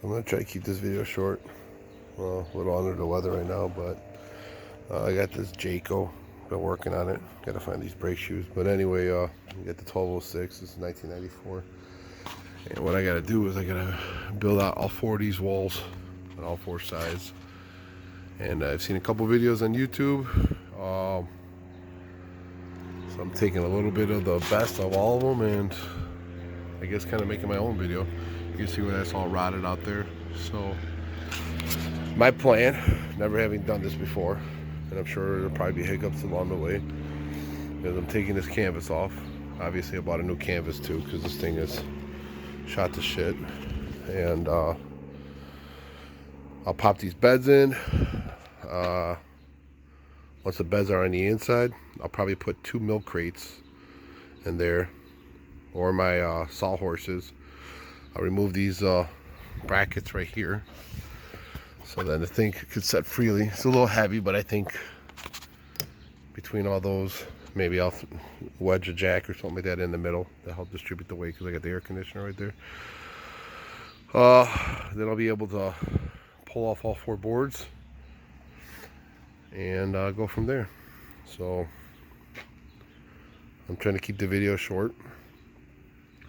I'm gonna try to keep this video short. Well, a little under the weather right now, but I got this Jayco. Been working on it. Gotta find these brake shoes. But anyway, I got the 1206. This is 1994. And what I gotta do is I gotta build out all four of these walls on all four sides. And I've seen a couple videos on YouTube. So I'm taking a little bit of the best of all of them and I guess kind of making my own video. You can see where that's all rotted out there. So my plan, never having done this before, and I'm sure there'll probably be hiccups along the way, is I'm taking this canvas off. Obviously I bought a new canvas too because this thing is shot to shit. And I'll pop these beds in. Once the beds are on the inside, I'll probably put 2 milk crates in there, or my sawhorses. I'll remove these brackets right here, so then the thing could set freely. It's a little heavy, but I think between all those, maybe I'll wedge a jack or something like that in the middle to help distribute the weight, because I got the air conditioner right there. Then I'll be able to pull off all 4 boards and go from there. So I'm trying to keep the video short,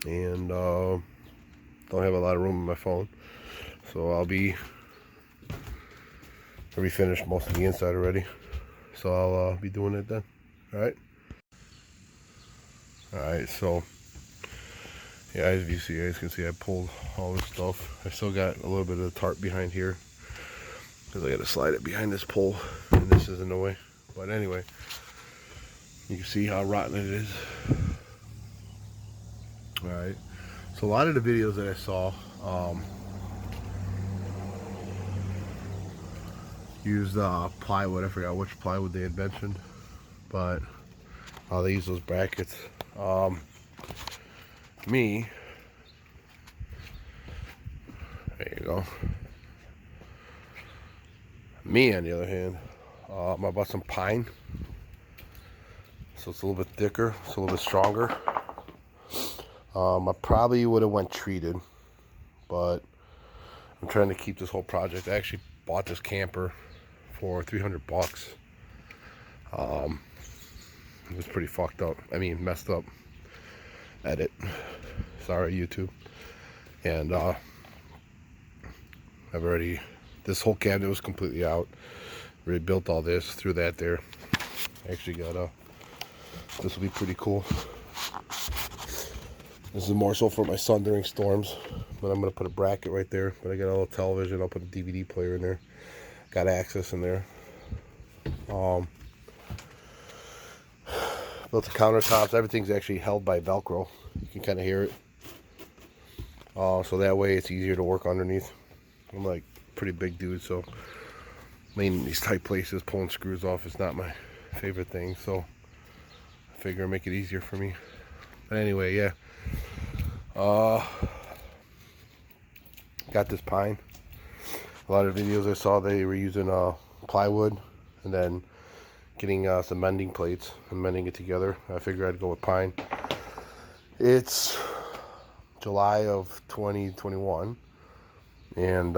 and don't have a lot of room in my phone, so I'll be finished most of the inside already, so I'll be doing it then. All right, so yeah, as you can see I pulled all this stuff. I still got a little bit of the tarp behind here because I got to slide it behind this pole and this is in the way. But anyway, you can see how rotten it is. All right, so a lot of the videos that I saw used plywood. I forgot which plywood they had mentioned, but they use those brackets. Me, there you go. Me, on the other hand, I bought some pine, so it's a little bit thicker, it's a little bit stronger. I probably would have went treated, but I'm trying to keep this whole project. I actually bought this camper for $300. It was pretty fucked up. I mean, messed up. Edit. Sorry, YouTube. And I've already, this whole cabinet was completely out. Already built all this, threw that there. Actually got this will be pretty cool. This is more so for my son during storms, but I'm gonna put a bracket right there. But I got a little television. I'll put a DVD player in there. Got access in there. Built the countertops. Everything's actually held by Velcro. You can kind of hear it. So that way it's easier to work underneath. I'm like a pretty big dude, so laying in these tight places, pulling screws off is not my favorite thing. So I figure it'll make it easier for me. But anyway, yeah. Got this pine. A lot of videos I saw, they were using plywood and then getting some mending plates and mending it together. I figured I'd go with pine. It's July of 2021 and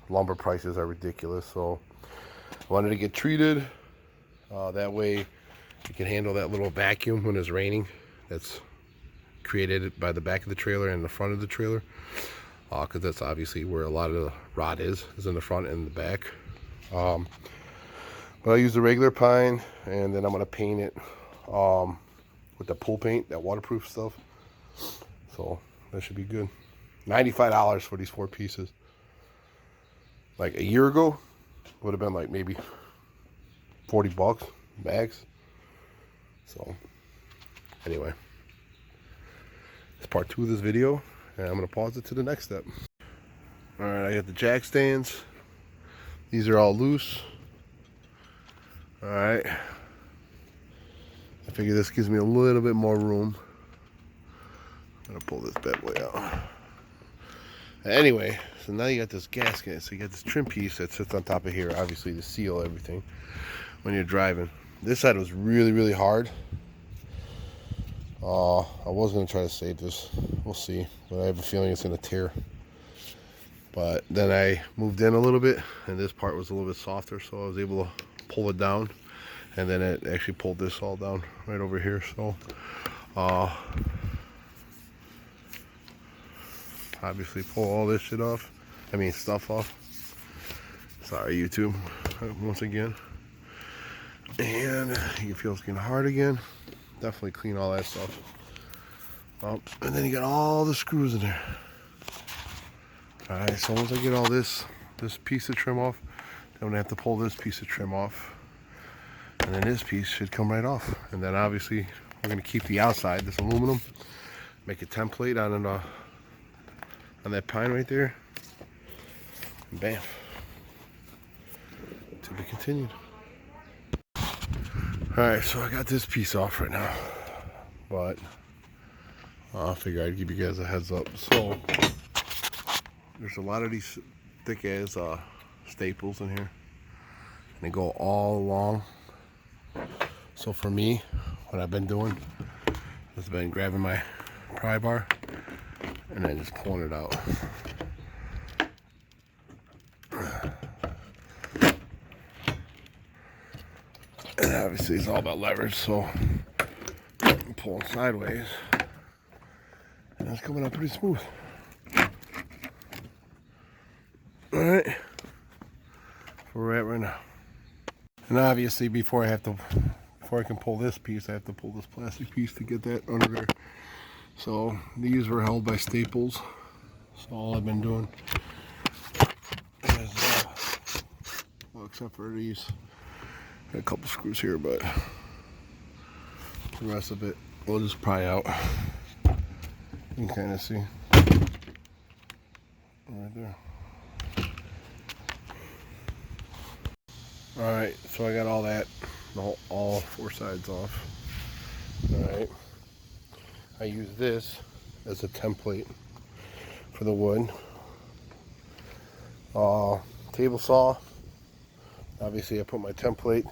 lumber prices are ridiculous, so I wanted to get treated. That way you can handle that little vacuum when it's raining that's created by the back of the trailer and the front of the trailer, because that's obviously where a lot of the rot is in the front and the back. But I use the regular pine, and then I'm going to paint it with the pool paint, that waterproof stuff. So that should be good. $95 for these 4 pieces. Like a year ago, would have been like maybe $40 max. So anyway, it's part 2 of this video, and I'm going to pause it to the next step. Alright, I got the jack stands. These are all loose. Alright, I figure this gives me a little bit more room. I'm gonna pull this bad boy out. Anyway, so now you got this gasket. So you got this trim piece that sits on top of here, obviously to seal everything when you're driving. This side was really hard. I was gonna try to save this. We'll see, but I have a feeling it's gonna tear. But then I moved in a little bit, and this part was a little bit softer, so I was able to pull it down, and then it actually pulled this all down right over here. So obviously pull all this shit off. I mean stuff off. Sorry, YouTube, once again. And you can feel it's getting hard again. Definitely clean all that stuff up. And then you got all the screws in there. Alright, so once I get all this piece of trim off, then I'm gonna have to pull this piece of trim off. And then this piece should come right off. And then obviously we're gonna keep the outside, this aluminum, make a template on that pine right there. And bam. To be continued. Alright, so I got this piece off right now, but I figured I'd give you guys a heads up. So there's a lot of these thick ass staples in here, and they go all along. So for me, what I've been doing has been grabbing my pry bar and then just pulling it out. And obviously it's all about leverage, so I'm pulling sideways, and it's coming out pretty smooth. Alright, where we're at right now. And obviously before I can pull this piece, I have to pull this plastic piece to get that under there. So these were held by staples. So all I've been doing is, well, except for these, got a couple screws here, but the rest of it we'll just pry out. You can kind of see right there. Alright, so I got all that, all four sides off. Alright, I use this as a template for the wood. Table saw. Obviously I put my template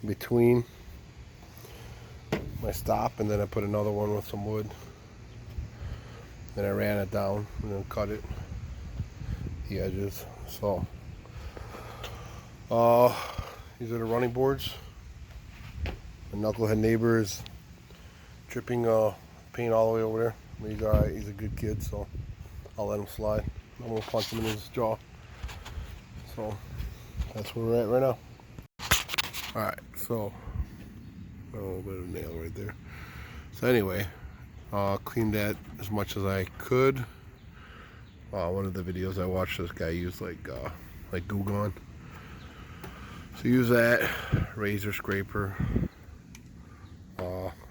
in between my stop, and then I put another one with some wood. Then I ran it down and then cut it, the edges. So these are the running boards. My knucklehead neighbor is dripping paint all the way over there. But he's alright, he's a good kid, so I'll let him slide. I'm gonna punch him in his jaw. So that's where we're at right now. Alright, so a little bit of nail right there. So anyway, cleaned that as much as I could. One of the videos I watched, this guy used like Goo Gone. So use that razor scraper.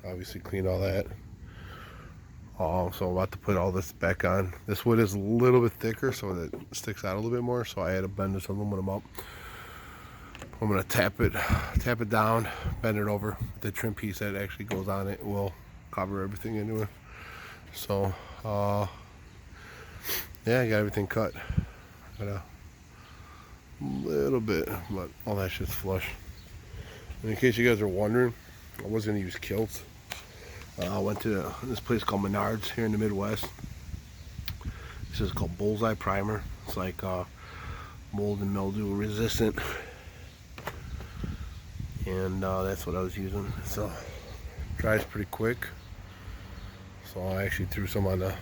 Obviously clean all that. So I'm about to put all this back on. This wood is a little bit thicker, so that it sticks out a little bit more. So I had to bend this aluminum up. I'm gonna tap it down, bend it over. The trim piece that actually goes on it will cover everything anyway. So yeah, I got everything cut. Got a little bit, but all that shit's flush. And in case you guys are wondering, I was gonna use kilts. I went to this place called Menards here in the Midwest. This is called Bullseye Primer. It's like mold and mildew resistant, and that's what I was using. So it dries pretty quick. So I actually threw some on the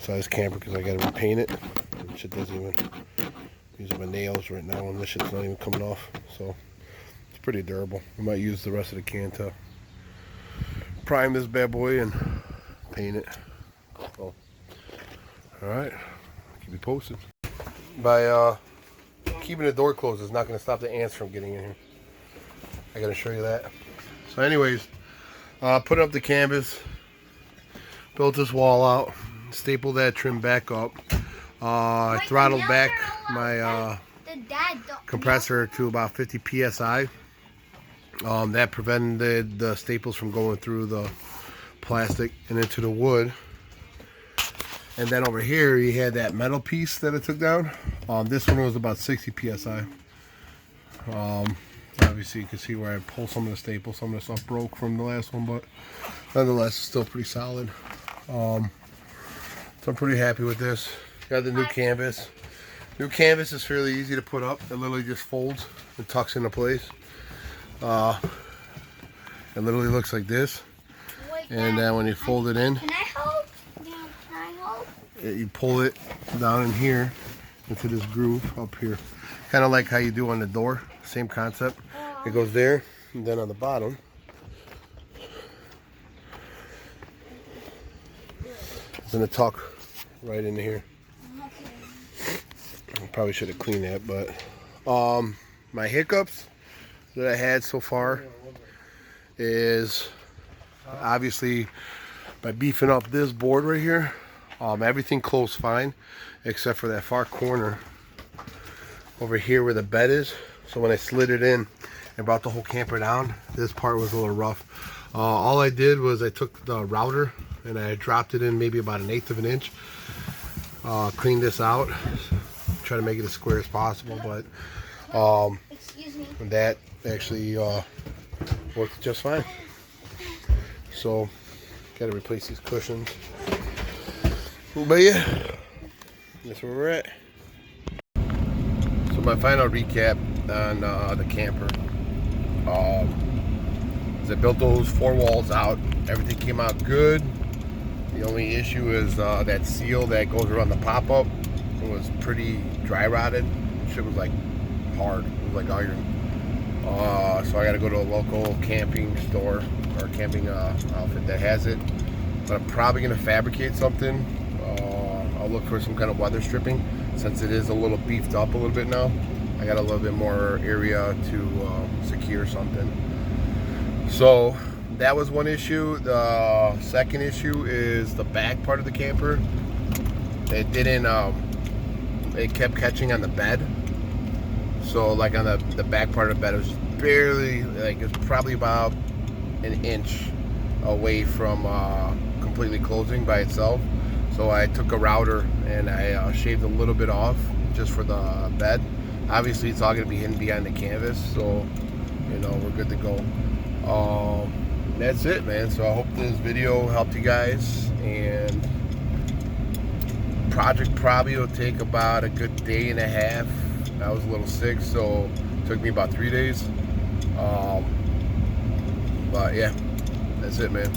side of this camper because I got to repaint it. And shit doesn't even, using my nails right now, and this shit's not even coming off. So it's pretty durable. I might use the rest of the can to prime this bad boy and paint it. So, alright, keep you posted. By keeping the door closed is not going to stop the ants from getting in here. I got to show you that. So anyways, put up the canvas, built this wall out, stapled that trim back up. I throttled back my compressor to about 50 psi. That prevented the staples from going through the plastic and into the wood. And then over here, you had that metal piece that I took down. This one was about 60 psi. Obviously, you can see where I pulled some of the staples. Some of the stuff broke from the last one, but nonetheless, it's still pretty solid. So I'm pretty happy with this. Got the new canvas. New canvas is fairly easy to put up. It literally just folds and tucks into place. It literally looks like this. Wait, and then when you fold it in, can I help? Can I help? You pull it down in here into this groove up here. Kind of like how you do on the door. Same concept. It goes there, and then on the bottom, it's gonna tuck right in here. I probably should have cleaned that, but my hiccups that I had so far is obviously by beefing up this board right here. Everything closed fine except for that far corner over here where the bed is. So when I slid it in and brought the whole camper down, this part was a little rough. All I did was I took the router and I dropped it in maybe about 1/8 of an inch. Cleaned this out, try to make it as square as possible, but Excuse me. that actually worked just fine. So got to replace these cushions. But yeah, that's where we're at. So my final recap on the camper is I built those 4 walls out. Everything came out good. The only issue is that seal that goes around the pop-up. It was pretty dry rotted. Shit was like hard. It was like iron. So I got to go to a local camping store or camping outfit that has it. But I'm probably gonna fabricate something. I'll look for some kind of weather stripping since it is a little beefed up a little bit now. I got a little bit more area to secure something. So that was one issue. The second issue is the back part of the camper. It didn't. It kept catching on the bed. So like on the back part of the bed, it was just barely, like it's probably about 1 inch away from completely closing by itself. So I took a router and I shaved a little bit off just for the bed. Obviously it's all going to be hidden behind the canvas, so you know we're good to go. That's it, man. So I hope this video helped you guys, and project probably will take about a good 1.5 days. I was a little sick, so it took me about 3 days. But yeah, that's it, man.